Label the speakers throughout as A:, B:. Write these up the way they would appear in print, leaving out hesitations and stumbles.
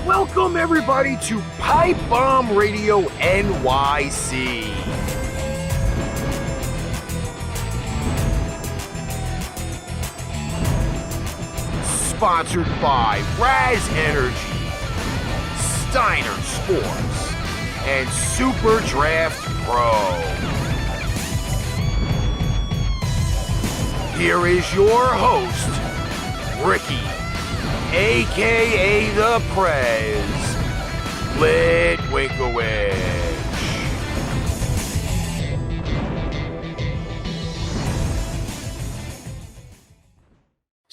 A: Welcome everybody to Pipebomb Radio NYC. Sponsored by Raz Energy, Steiner Sports, and Super Draft Pro. Here is your host, Ricky, a.k.a. the Prez, Litwinkowicz.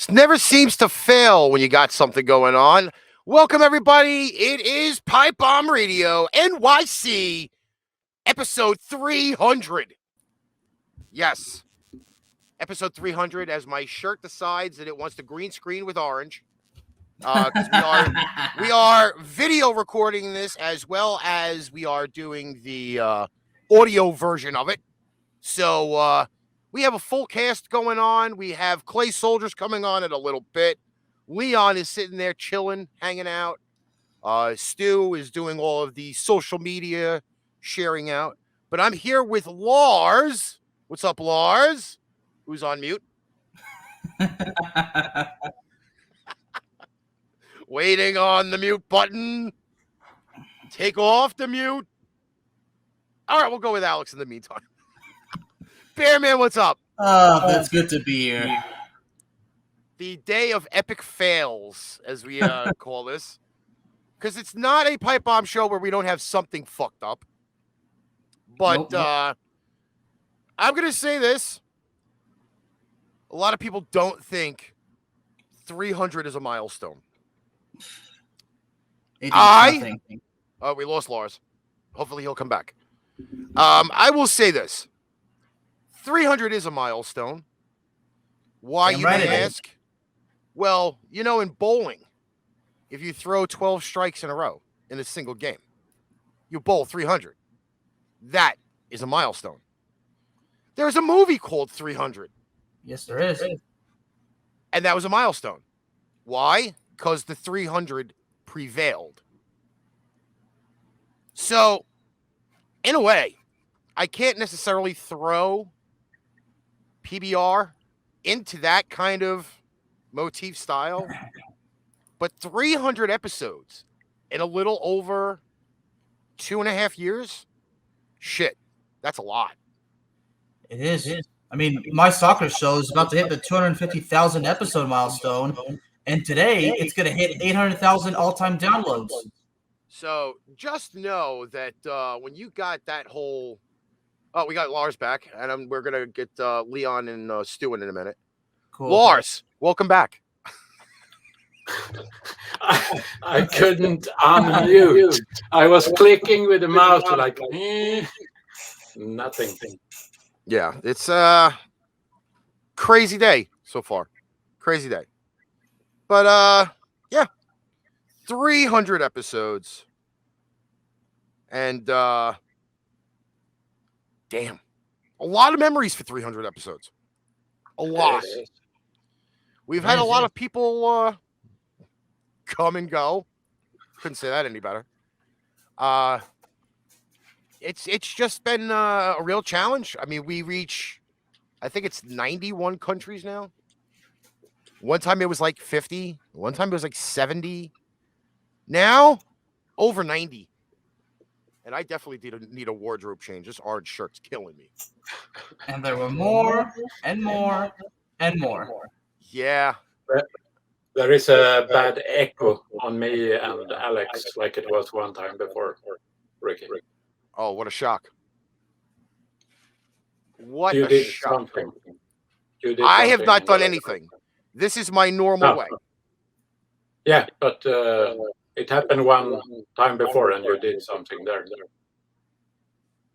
A: Never seems to fail when you got something going on. Welcome, everybody. It is Pipebomb Radio NYC, episode 300. Yes, episode 300, as my shirt decides that it wants to green screen with orange. Because we are video recording this as well as we are doing the audio version of it. So we have a full cast going on. We have Clay Soldiers coming on in a little bit. Leon is sitting there chilling, hanging out. Stu is doing all of the social media sharing out. But I'm here with Lars. What's up, Lars? Who's on mute? Waiting on the mute button. Take off the mute. All right, we'll go with Alex in the meantime. Bearman, what's up?
B: That's good to be here.
A: The day of epic fails, as we call this. Because it's not a pipe bomb show where we don't have something fucked up. But nope. I'm going to say this. A lot of people don't think 300 is a milestone. We lost Lars. Hopefully he'll come back. I will say this. 300 is a milestone. Why, you may ask? Well, you know, in bowling, if you throw 12 strikes in a row in a single game, you bowl 300. That is a milestone. There's a movie called 300.
B: Yes, there is.
A: And that was a milestone. Why? Because the 300 prevailed. So, in a way, I can't necessarily throw PBR into that kind of motif style, but 300 episodes in a little over 2.5 years, shit, that's a lot.
B: It is. I mean, my soccer show is about to hit the 250,000 episode milestone, and today it's going to hit 800,000 all-time downloads.
A: So just know that when you got that whole... Oh, we got Lars back, and we're going to get Leon and Stu in a minute. Cool. Lars, welcome back.
C: I couldn't unmute. I was clicking with the mouse like, nothing.
A: Yeah, it's a crazy day so far. Crazy day. But, yeah, 300 episodes. And, damn, a lot of memories for 300 episodes. A lot. We've had a lot of people come and go. Couldn't say that any better. It's just been a real challenge. I mean, we reach, I think it's 91 countries now. One time it was like 50. One time it was like 70. Now, over 90. And I definitely need a wardrobe change. This orange shirt's killing me.
B: And there were more and more and more.
A: Yeah.
C: There is a bad echo on me and Alex, like it was one time before, Ricky.
A: Oh, what a shock. What
C: you
A: a
C: did
A: shock.
C: Something. You did
A: I have
C: something.
A: not done anything. This is my normal way.
C: Yeah, but it happened one time before and you did something there.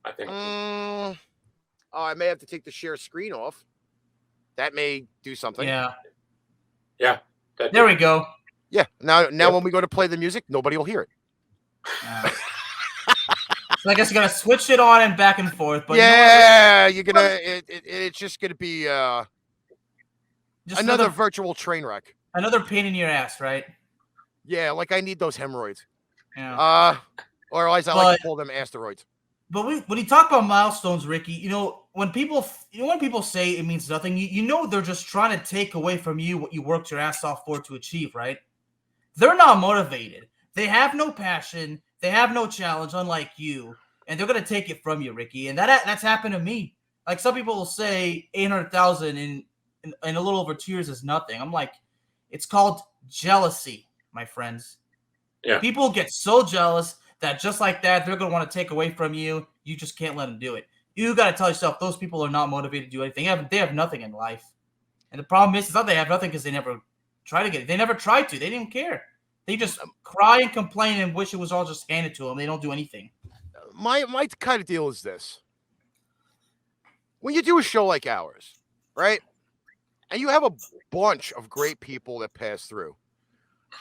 C: I think.
A: Oh, I may have to take the share screen off. That may do something.
B: Yeah.
C: Yeah.
B: There we go.
A: Yeah. Now when we go to play the music, nobody will hear it.
B: So I guess you gotta switch it on and back and forth. But
A: yeah, you're gonna. It's just gonna be another virtual train wreck.
B: Another pain in your ass, right?
A: Yeah, like I need those hemorrhoids.
B: Yeah.
A: Or as I like to call them, asteroids.
B: But when you talk about milestones, Ricky, when people say it means nothing, they're just trying to take away from you what you worked your ass off for to achieve, right? They're not motivated. They have no passion. They have no challenge, unlike you, and they're gonna take it from you, Ricky. And that's happened to me. Like some people will say 800,000 in a little over 2 years is nothing. I'm like, it's called jealousy, my friends.
C: Yeah.
B: People get so jealous that just like that, they're going to want to take away from you. You just can't let them do it. You got to tell yourself those people are not motivated to do anything. They have nothing in life. And the problem is not they have nothing because they never try to get it. They never tried to. They didn't care. They just cry and complain and wish it was all just handed to them. They don't do anything.
A: My kind of deal is this. When you do a show like ours, right, and you have a bunch of great people that pass through,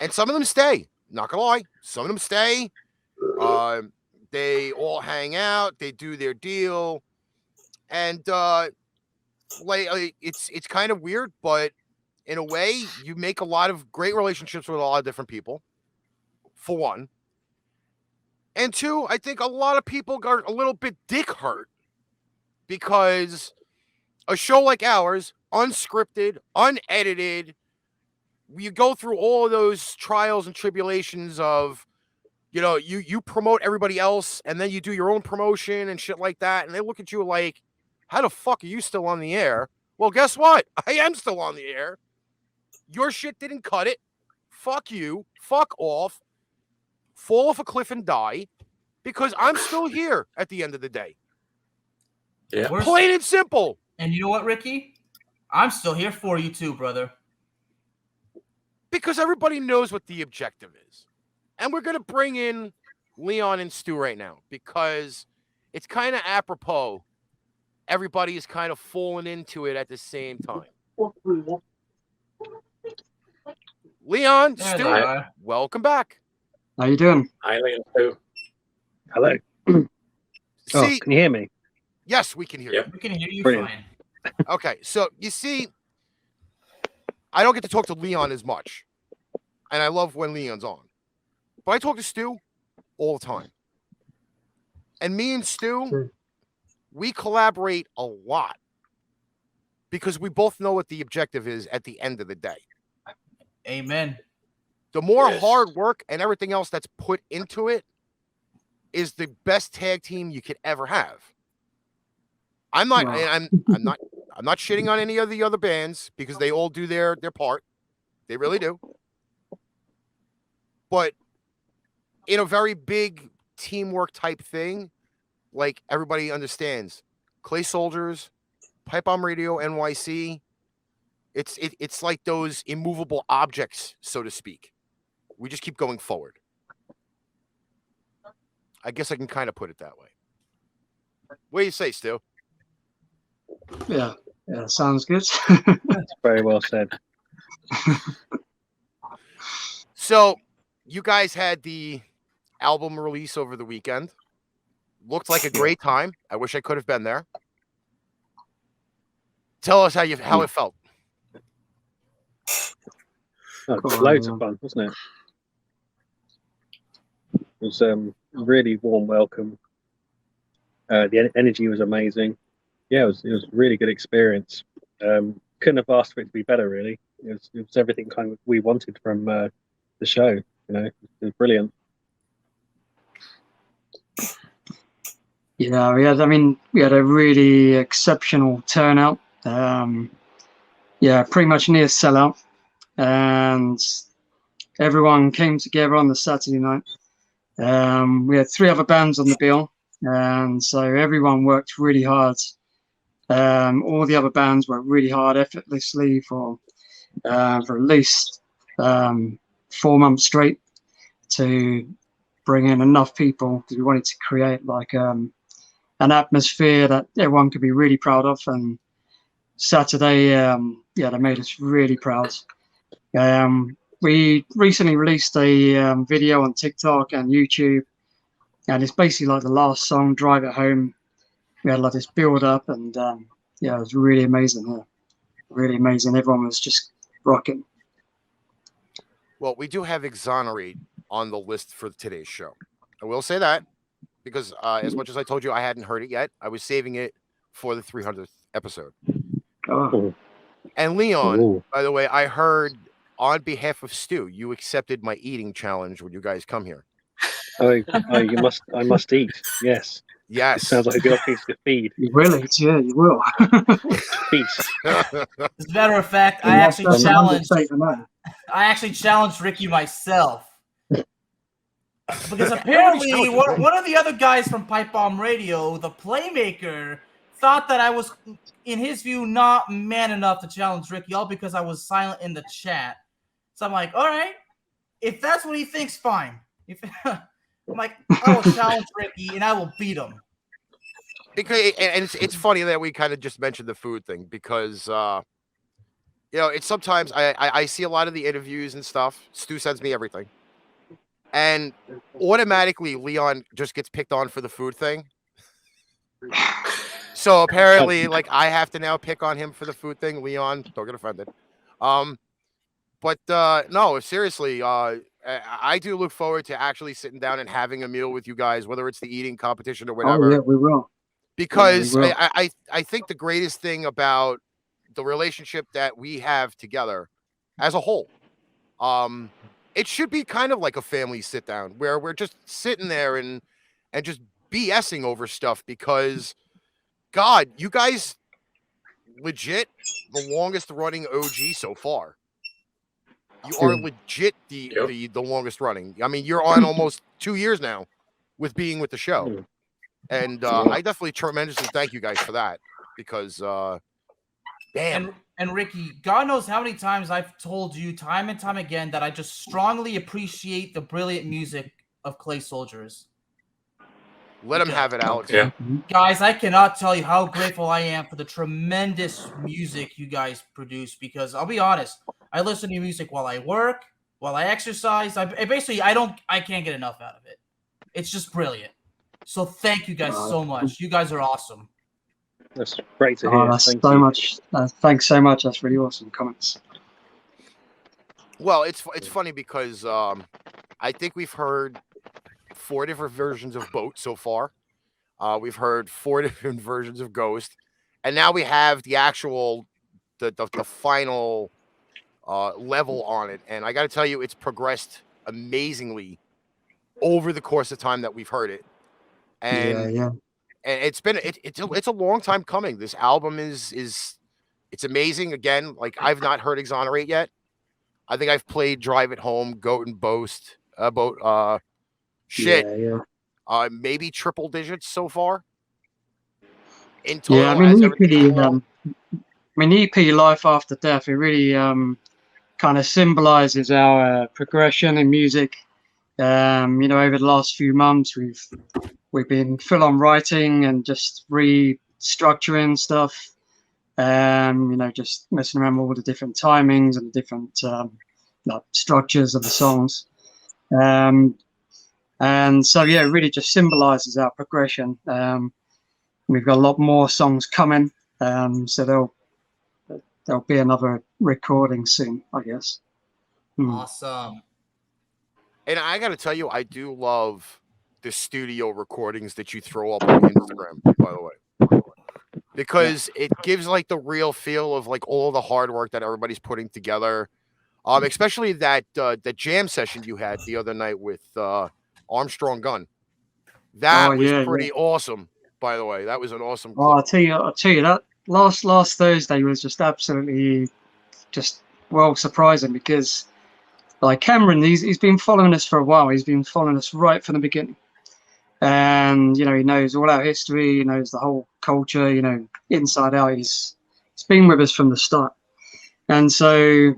A: and some of them stay. Not going to lie. Some of them stay. They all hang out, they do their deal, and it's kind of weird, but in a way, you make a lot of great relationships with a lot of different people, for one. And two, I think a lot of people got a little bit dick hurt because a show like ours, unscripted, unedited, you go through all of those trials and tribulations of, you promote everybody else and then you do your own promotion and shit like that. And they look at you like, how the fuck are you still on the air? Well, guess what? I am still on the air. Your shit didn't cut it. Fuck you. Fuck off. Fall off a cliff and die because I'm still here at the end of the day.
C: Yeah.
A: Plain and simple.
B: And you know what, Ricky? I'm still here for you too, brother.
A: Because everybody knows what the objective is. And we're going to bring in Leon and Stu right now because it's kind of apropos. Everybody is kind of falling into it at the same time. Leon, Stu, welcome back.
D: How you doing?
C: Hi, Leon, Stu.
D: Hello.
A: See,
D: can you hear me?
A: Yes, we can hear you.
B: We can hear you
D: Brilliant.
B: fine.
A: Okay, so you see, I don't get to talk to Leon as much. And I love when Leon's on. But I talk to Stu all the time. And me and Stu, we collaborate a lot. Because we both know what the objective is at the end of the day.
B: Amen.
A: The more hard work and everything else that's put into it is the best tag team you could ever have. I'm not shitting on any of the other bands because they all do their part. They really do. But in a very big teamwork type thing, like everybody understands, Clay Soldiers, Pipebomb Radio NYC, it's like those immovable objects, so to speak. We just keep going forward. I guess I can kind of put it that way. What do you say, Stu?
D: Yeah, sounds good.
E: That's very well said.
A: So, you guys had the album release over the weekend. Looked like a great time. I wish I could have been there. Tell us how it felt.
E: Loads of fun, wasn't it? It was a really warm welcome. The energy was amazing. Yeah, it was a really good experience. Couldn't have asked for it to be better, really. It was everything kind of we wanted from the show. It was brilliant.
D: Yeah, we had a really exceptional turnout. Pretty much near sellout, and everyone came together on the Saturday night. We had 3 other bands on the bill, and so everyone worked really hard. All the other bands worked really hard, effortlessly for at least 4 months straight to bring in enough people because we wanted to create like an atmosphere that everyone could be really proud of. And Saturday, they made us really proud. We recently released a video on TikTok and YouTube, and it's basically like the last song, Drive It Home. We had like this build up, and it was really amazing. Yeah, really amazing. Everyone was just rocking.
A: Well, we do have Exonerate on the list for today's show. I will say that because as much as I told you I hadn't heard it yet, I was saving it for the 300th episode.
D: Oh,
A: And Leon,
E: Ooh.
A: by the way, I heard on behalf of Stu, you accepted my eating challenge when you guys come here.
E: I must eat. Yes. It
A: Yes.
E: sounds like a good opportunity to feed.
D: you will eat, yeah, you will.
E: Feast.
B: As a matter of fact, I
D: That's
B: actually
D: an
B: challenged.
D: understatement,
B: I actually challenged Ricky myself. Because apparently one of the other guys from Pipebomb Radio, the playmaker, thought that I was, in his view, not man enough to challenge Ricky, all because I was silent in the chat. So I'm like, all right, if that's what he thinks, fine. I'm like, I will challenge Ricky and I will beat him.
A: Because and it's funny that we kind of just mentioned the food thing because it's sometimes I see a lot of the interviews and stuff. Stu sends me everything. And automatically Leon just gets picked on for the food thing. So apparently, like, I have to now pick on him for the food thing. Leon, don't get offended. But no, seriously, I do look forward to actually sitting down and having a meal with you guys, whether it's the eating competition or whatever.
D: Oh, yeah, we will.
A: Because
D: Yeah, we will.
A: I think the greatest thing about the relationship that we have together as a whole, it should be kind of like a family sit down where we're just sitting there and just BSing over stuff because, God, you guys legit the longest running OG so far. You are legit the longest running. I mean, you're on almost 2 years now with being with the show. And I definitely tremendously thank you guys for that because, damn.
B: And Ricky, God knows how many times I've told you time and time again that I just strongly appreciate the brilliant music of Clay Soldiers.
A: Let him have it, Alex.
C: Yeah.
B: Guys, I cannot tell you how grateful I am for the tremendous music you guys produce because I'll be honest, I listen to music while I work, while I exercise. I can't get enough out of it. It's just brilliant. So thank you guys so much. You guys are awesome.
E: That's great to hear.
D: That's
E: Thank
D: so
E: you.
D: much. Thanks so much. That's really awesome comments.
A: Well, it's funny because I think we've heard 4 different versions of Boat so far. We've heard 4 different versions of Ghost, and now we have the actual the final level on it. And I got to tell you, it's progressed amazingly over the course of time that we've heard it. And
D: yeah.
A: and it's a long time coming. This album is it's amazing. Again, like, I've not heard Exonerate yet. I think I've played Drive It Home, Goat and Boast, shit.
D: Yeah.
A: Maybe triple digits so far. In total,
D: Yeah, I mean,
A: as everything
D: EP Life After Death, it really kind of symbolizes our progression in music. Over the last few months, we've been full on writing and just restructuring stuff. Just messing around with all the different timings and different structures of the songs. And so, yeah, it really just symbolizes our progression. We've got a lot more songs coming, so there'll be another recording soon, I guess.
B: Awesome.
A: And I got to tell you, I do love the studio recordings that you throw up on Instagram, by the way, because it gives like the real feel of like all the hard work that everybody's putting together. Especially that jam session you had the other night with Armstrong Gunn. That was pretty awesome, by the way. That was an awesome clip.
D: Oh, I'll tell you that last Thursday was just absolutely surprising because, like, Cameron, he's been following us for a while. He's been following us right from the beginning. And, he knows all our history, he knows the whole culture, inside out. He's been with us from the start. And so a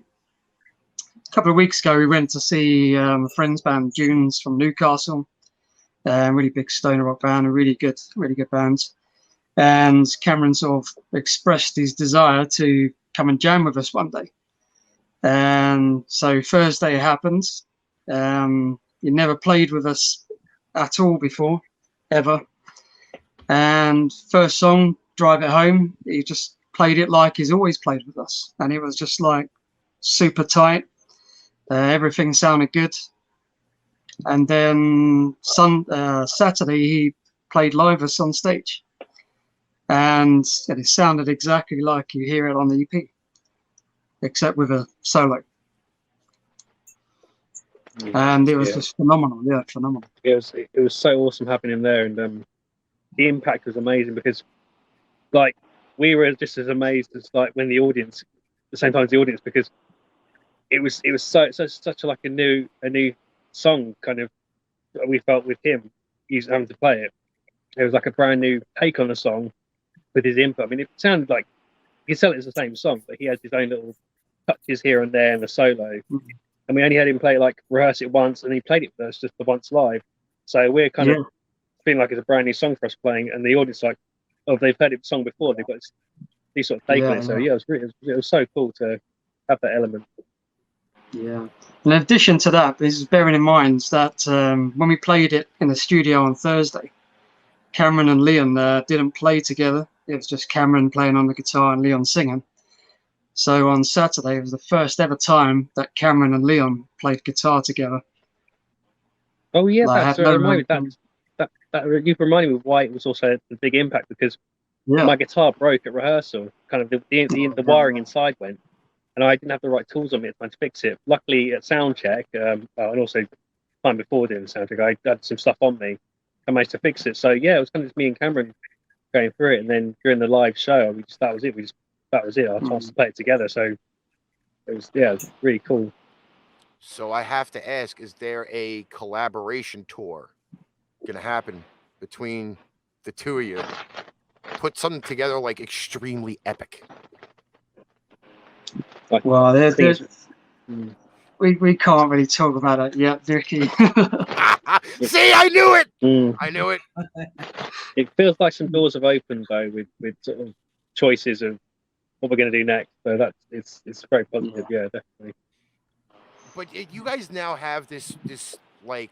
D: couple of weeks ago, we went to see a friend's band, Dunes, from Newcastle. Really big stoner rock band, a really good band. And Cameron sort of expressed his desire to come and jam with us one day. And so Thursday happened. He never played with us at all before, ever. And first song, Drive It Home, he just played it like he's always played with us. And it was just like super tight. Everything sounded good. and then Saturday he played live us on stage, and it sounded exactly like you hear it on the EP, except with a solo. And it was just phenomenal. Yeah, phenomenal.
E: It was so awesome having him there, and the impact was amazing because, like, we were just as amazed as like when the audience, at the same time as the audience, because it was such a new song kind of we felt with him having to play it. It was like a brand new take on the song with his input. I mean, it sounded like you could tell it's the same song, but he has his own little touches here and there in the solo. And we only had him rehearse it once, and he played it first just the once live. So we're kind of feeling like it's a brand new song for us playing, and the audience they've heard the song before, they've got these sort of take on it. So it was so cool to have that element.
D: Yeah. In addition to that, is bearing in mind that when we played it in the studio on Thursday, Cameron and Leon didn't play together. It was just Cameron playing on the guitar and Leon singing. So on Saturday, it was the first ever time that Cameron and Leon played guitar together.
E: Oh yeah, you've reminded me of why it was also a big impact, because my guitar broke at rehearsal. Kind of the wiring inside went, and I didn't have the right tools on me at the time to fix it. Luckily at sound check, and also time before doing the sound check, I had some stuff on me. I managed to fix it. So yeah, it was kind of just me and Cameron going through it, and then during the live show, that was it. That was it. I was to play it together. So it was really cool.
A: So I have to ask, is there a collaboration tour going to happen between the two of you? Put something together like extremely epic.
D: Well, we can't really talk about it yet, Vicky.
A: See, I knew it. I knew it.
E: It feels like some doors have opened though, with sort of choices of what we're going to do next. So it's very positive. Yeah, definitely.
A: But you guys now have this like,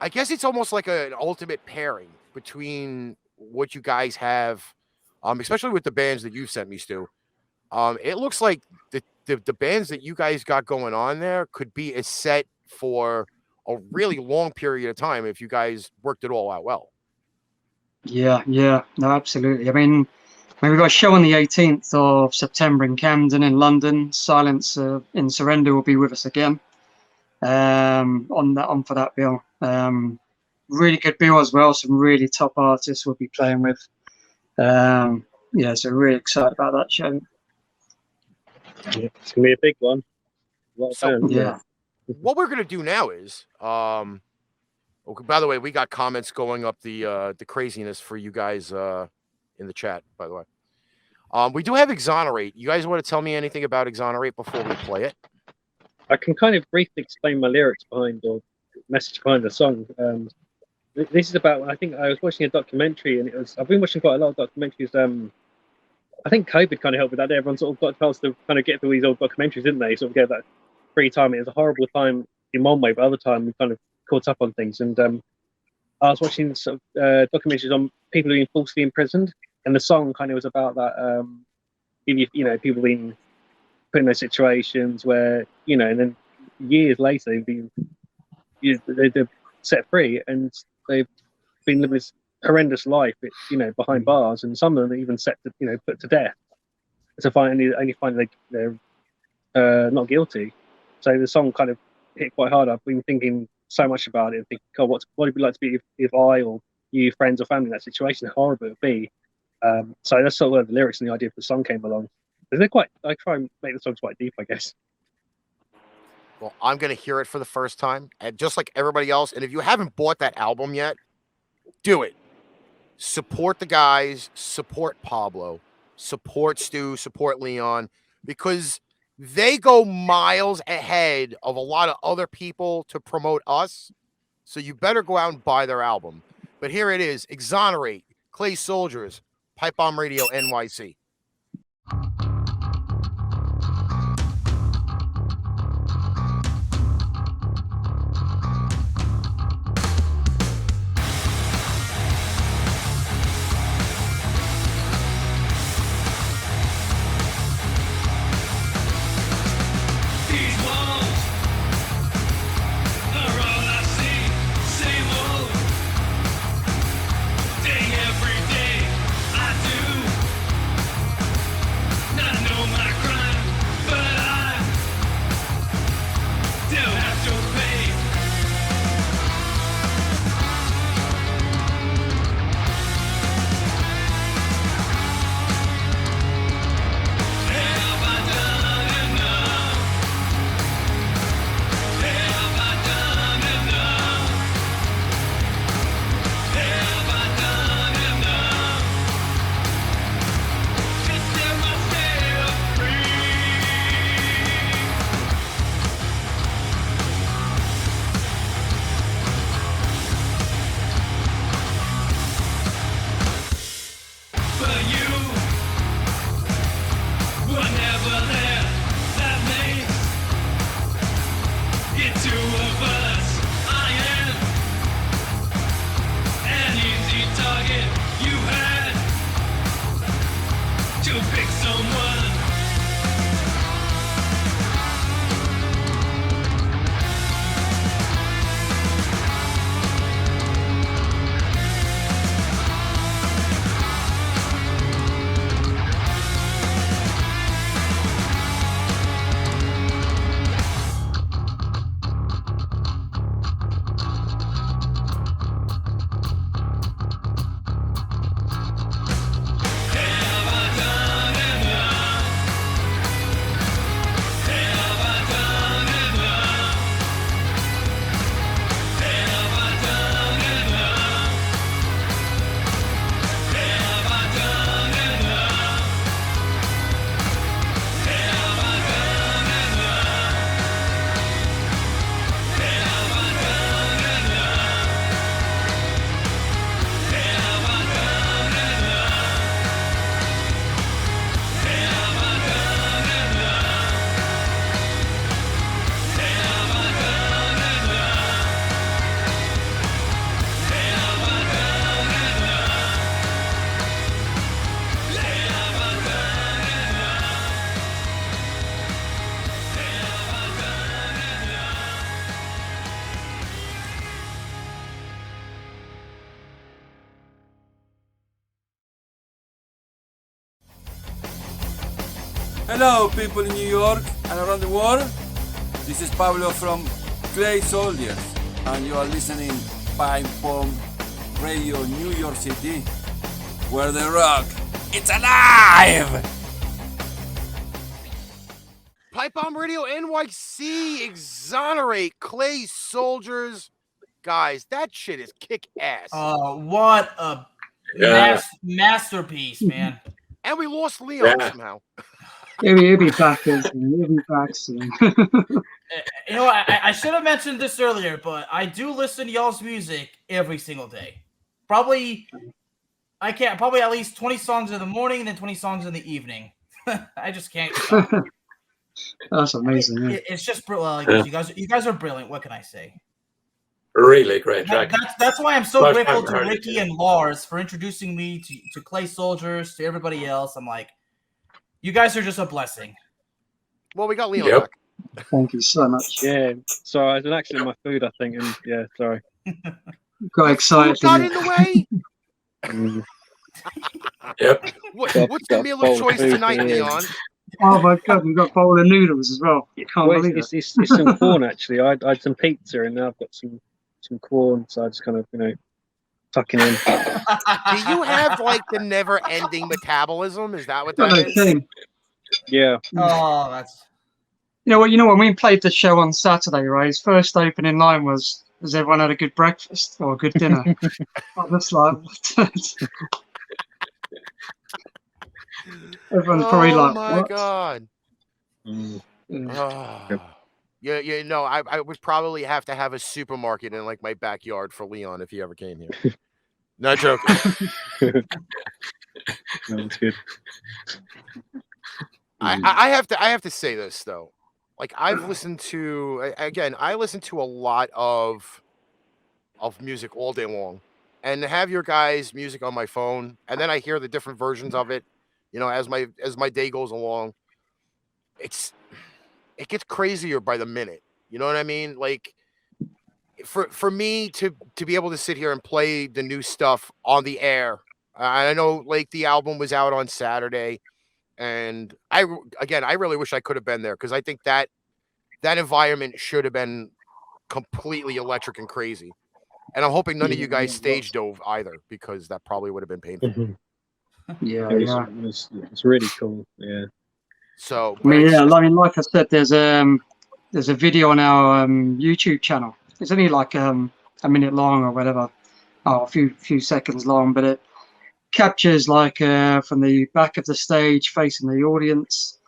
A: I guess it's almost like an ultimate pairing between what you guys have, especially with the bands that you sent me, Stu. It looks like the bands that you guys got going on there could be a set for a really long period of time if you guys worked it all out well. Yeah,
D: no, absolutely. I mean, we've got a show on the 18th of September in Camden in London. Silence in Surrender will be with us again on for that bill. Really good bill as well. Some really top artists we'll be playing with. So really excited about that show.
E: Yeah, it's gonna be a big one.
A: What we're gonna do now is, by the way, we got comments going up the craziness for you guys in the chat, by the way. We do have Exonerate. You guys want to tell me anything about Exonerate before we play it?
E: I can kind of briefly explain my lyrics behind, or message behind the song. This is about, I think I was watching a documentary, and I've been watching quite a lot of documentaries. I think COVID kind of helped with that. Everyone sort of got a chance to kind of get through these old documentaries, didn't they? Sort of get that free time. It was a horrible time in one way, but other time we kind of caught up on things. And I was watching sort of documentaries on people being falsely imprisoned, and the song kind of was about that. People being put in those situations where, and then years later they're set free, and they've been living this horrendous life, behind bars, and some of them even set to, put to death. To only find they're not guilty. So the song kind of hit quite hard. I've been thinking so much about it, and thinking, God, what would it be like to be if I or you, friends or family, in that situation? How horrible it would be. So that's sort of where the lyrics and the idea of the song came along. I try and make the songs quite deep, I guess.
A: Well, I'm going to hear it for the first time, and just like everybody else. And if you haven't bought that album yet, do it. Support the guys, support Pablo, support Stu, support Leon, because they go miles ahead of a lot of other people to promote us. So you better go out and buy their album. But here it is, Exonerate, Clay Soldiers, Pipebomb Radio NYC.
F: These walls are all Hello, people in New York and around the world. This is Pablo from Clay Soldiers, and you are listening Pipebomb Radio New York City, where the rock, it's alive!
A: Pipebomb Radio NYC, exonerate Clay Soldiers. Guys, that shit is kick ass.
B: What a masterpiece, man.
A: And we lost Leon somehow.
D: He'll be back soon. He'll be back soon.
B: You know, I should have mentioned this earlier, but I do listen to y'all's music every single day. Probably at least 20 songs in the morning and then 20 songs in the evening. I just can't stop.
D: That's amazing. Yeah.
B: It's just brilliant. You guys are brilliant. What can I say?
C: Really great track.
B: That's why I'm so grateful to Ricky and Lars for introducing me to Clay Soldiers, to everybody else. I'm like, you guys are just a blessing.
A: Well, we got Leon back.
D: Thank you so much.
E: Yeah, sorry, I was an accident with my food, I think, and yeah, sorry.
D: Got excited.
A: Got in the way?
C: Yep.
A: What's the meal of choice tonight, Leon?
D: Oh my God, we've got a bowl of noodles as well. You can't believe it.
E: It's some corn, actually. I had some pizza, and now I've got some corn, so I just kind of, tucking in.
A: Do you have like the never-ending metabolism? Is that what that is?
D: Okay.
E: Yeah.
B: Oh, that's.
D: You know when we played the show on Saturday, right? His first opening line was everyone had a good breakfast or a good dinner? I was like, everyone's probably like,
A: oh my
D: what?
A: God. Yeah. I would probably have to have a supermarket in like my backyard for Leon if he ever came here. Not joking.
E: No, that's good.
A: I have to say this though. Like I've listened to I listen to a lot of music all day long, and to have your guys' music on my phone, and then I hear the different versions of it, as my day goes along. It gets crazier by the minute. You know what I mean? Like for me to be able to sit here and play the new stuff on the air. I know like the album was out on Saturday. And I really wish I could have been there because I think that environment should have been completely electric and crazy. And I'm hoping none of you guys stage dove either because that probably would have been painful.
D: Yeah,
E: it's really cool. Yeah.
A: So,
D: like I said, there's a video on our YouTube channel. It's only like a minute long or whatever, a few seconds long, but it captures like from the back of the stage facing the audience,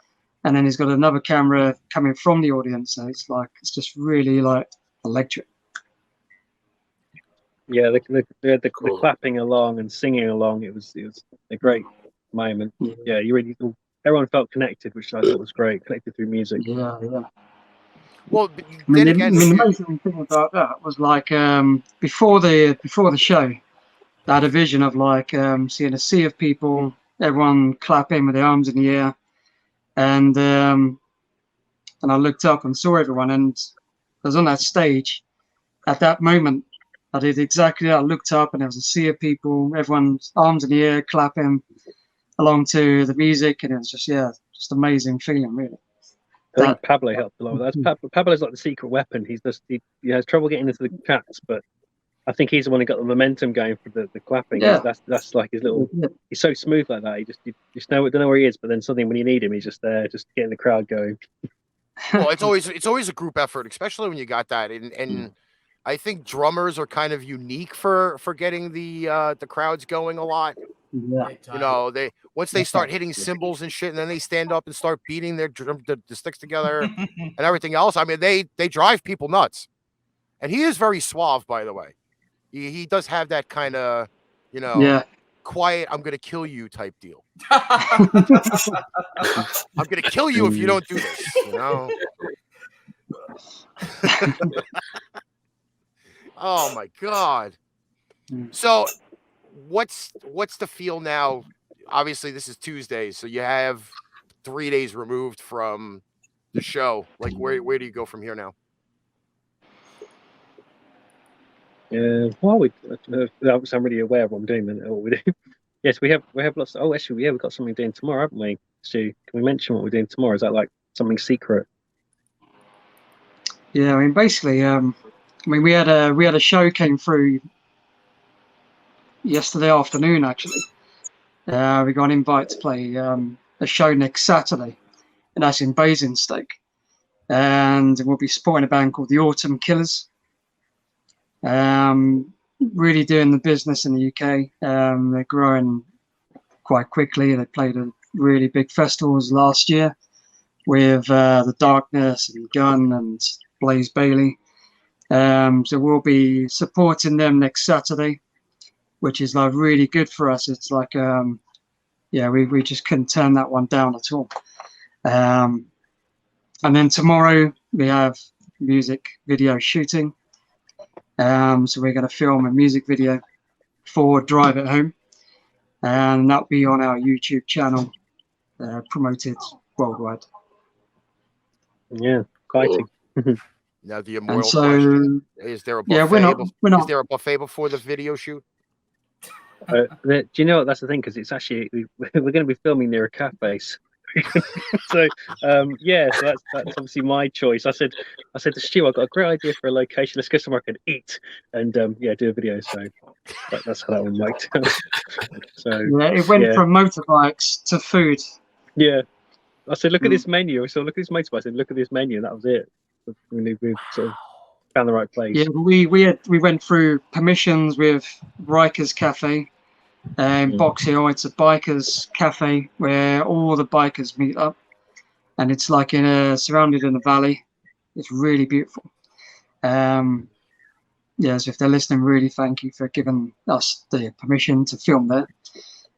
D: and then he's got another camera coming from the audience, so it's just really like electric.
E: Yeah, the clapping along and singing along, it was a great moment. Yeah, everyone felt connected, which I thought was great, connected through music.
D: Yeah.
A: Well,
D: the amazing thing about that was like before the show, I had a vision of like seeing a sea of people, everyone clapping with their arms in the air, and I looked up and saw everyone, and I was on that stage. At that moment, I did exactly that. I looked up, and there was a sea of people, everyone's arms in the air, clapping along to the music, and it was just amazing feeling, really.
E: I think Pablo helped a lot with that. Pablo's like the secret weapon. He has trouble getting into the chats, but I think he's the one who got the momentum going for the clapping. Yeah. That's like his little. He's so smooth like that. You just don't know where he is, but then suddenly when you need him, he's just there, just getting the crowd going.
A: Well, it's always a group effort, especially when you got that. And I think drummers are kind of unique for getting the crowds going a lot.
D: Yeah.
A: Once they start hitting cymbals and shit, and then they stand up and start beating the sticks together and everything else. I mean, they drive people nuts. And he is very suave, by the way. He does have that kind of, quiet, I'm going to kill you type deal. I'm going to kill you if you don't do this, Oh, my God. So what's the feel now? Obviously, this is Tuesday, so you have 3 days removed from the show. Like, where do you go from here now?
E: I'm really aware of what I'm doing and what we do. Yes, we have lots. Oh, actually, we've got something doing tomorrow, haven't we? Stu, can we mention what we're doing tomorrow? Is that like something secret?
D: Yeah, I mean, basically, we had a show came through yesterday afternoon. Actually, we got an invite to play a show next Saturday, and that's in Basingstoke. And we'll be supporting a band called the Autumn Killers. Really doing the business in the UK. They're growing quite quickly. They played at really big festivals last year with The Darkness and Gun and Blaze Bailey. So we'll be supporting them next Saturday, which is like really good for us. It's like, we just couldn't turn that one down at all. And then tomorrow we have music video shooting. So we're going to film a music video for Drive It Home. And that'll be on our YouTube channel, promoted worldwide.
E: Yeah, exciting.
A: Now the immortal
D: So,
A: question: is there a buffet?
D: Yeah, we're not.
A: Is there a buffet before the video shoot?
E: Do you know what? That's the thing, because it's actually we're going to be filming near a cafe. So so that's obviously my choice. I said to Stu, I've got a great idea for a location. Let's go somewhere I can eat and do a video. So that's how that one worked. So
D: it went from motorbikes to food.
E: Yeah, I said, look at this menu. So look at this motorbike. I said, look at this menu, and that was it. We sort of found the right place.
D: Yeah, we went through permissions with Rikers Cafe. Box Hill, it's a bikers cafe where all the bikers meet up, and it's like surrounded in a valley. It's really beautiful. So if they're listening, really thank you for giving us the permission to film there.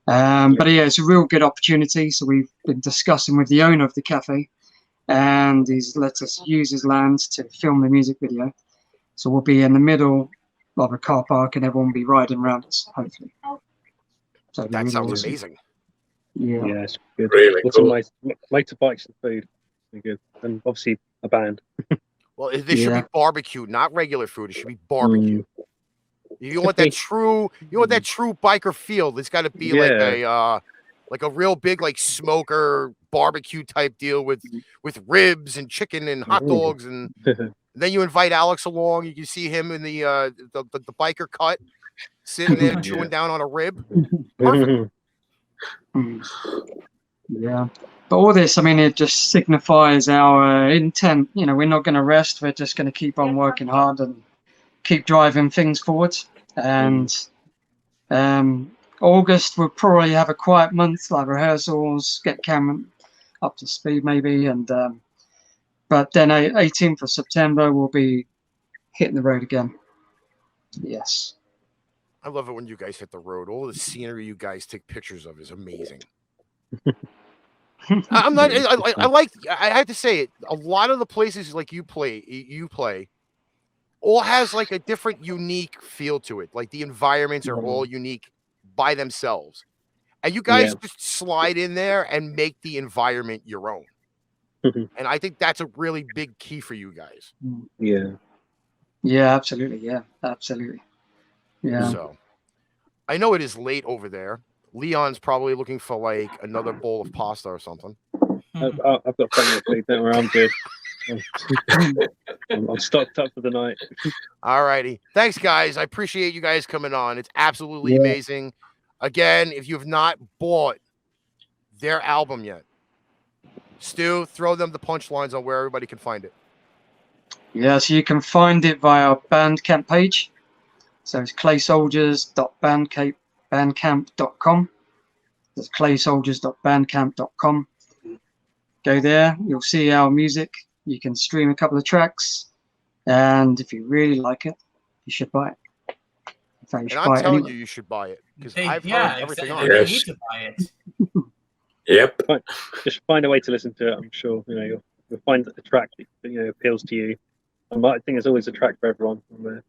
D: But it's a real good opportunity. So we've been discussing with the owner of the cafe, and he's let us use his land to film the music video. So we'll be in the middle of a car park, and everyone will be riding around us, hopefully. So
A: That sounds amazing.
D: Yeah,
E: it's good.
C: Really
E: Lots
C: cool.
E: of nice motorbikes and food. Really good, and obviously a band.
A: Well, there should be barbecue, not regular food. It should be barbecue. You want
E: Could
A: that true biker feel. It's got to be like a real big like smoker barbecue type deal with ribs and chicken and hot dogs, and then you invite Alex along. You can see him in the biker cut, sitting there chewing down on a rib. Perfect.
D: Yeah, but all this, I mean, it just signifies our intent. We're not going to rest. We're just going to keep on working hard and keep driving things forward. And August we'll probably have a quiet month, like rehearsals, get Cameron up to speed maybe, and but then 18th of September we'll be hitting the road again. Yes.
A: I love it when you guys hit the road. All the scenery you guys take pictures of is amazing. I'm not. I have to say it. A lot of the places like you play, all has like a different, unique feel to it. Like the environments are all unique by themselves, and you guys just slide in there and make the environment your own. And I think that's a really big key for you guys.
E: Yeah.
D: Yeah, absolutely. Yeah, absolutely. Yeah.
A: So I know it is late over there. Leon's probably looking for like another bowl of pasta or something.
E: I've got plenty of food. Don't worry, I'm good. I'm stocked up for the night.
A: All righty. Thanks, guys. I appreciate you guys coming on. It's absolutely amazing. Again, if you have not bought their album yet, Stu, throw them the punchlines on where everybody can find it.
D: Yeah, so you can find it via our Bandcamp page. So it's claysoldiers.bandcamp.com. That's claysoldiers.bandcamp.com. Go there, you'll see our music. You can stream a couple of tracks, and if you really like it, you should buy it. In fact, you should buy it anyway.
A: You should buy it because
B: Hey,
A: I've
B: yeah,
A: heard everything
B: exactly.
A: on
B: You
A: it.
B: need to buy it.
C: Yep.
E: Just find a way to listen to it. I'm sure you'll find a track that appeals to you. I think there's always a track for everyone on there.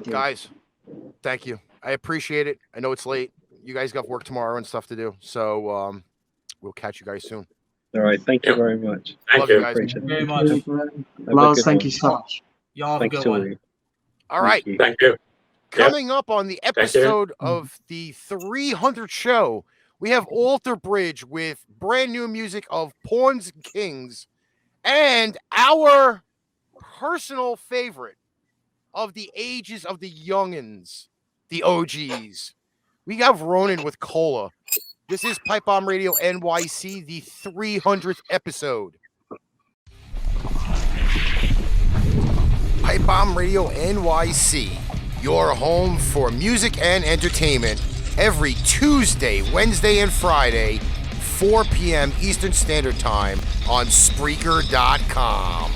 A: Guys, thank you. I appreciate it. I know it's late. You guys got work tomorrow and stuff to do, so we'll catch you guys soon.
E: All right. Thank you very much.
A: Love you guys.
B: Thank you very much.
D: Lars, thank you so much.
B: Y'all have a good one.
A: All right.
C: Thank you.
A: Coming up on the episode of the 300 show, We have Alter Bridge with brand new music of Pawns and Kings, and our personal favorite of the ages of the youngins, the OGs. We have Ronan with Cola. This is Pipebomb Radio NYC, the 300th episode. Pipebomb Radio NYC, your home for music and entertainment, every Tuesday, Wednesday, and Friday, 4 p.m. Eastern Standard Time on Spreaker.com.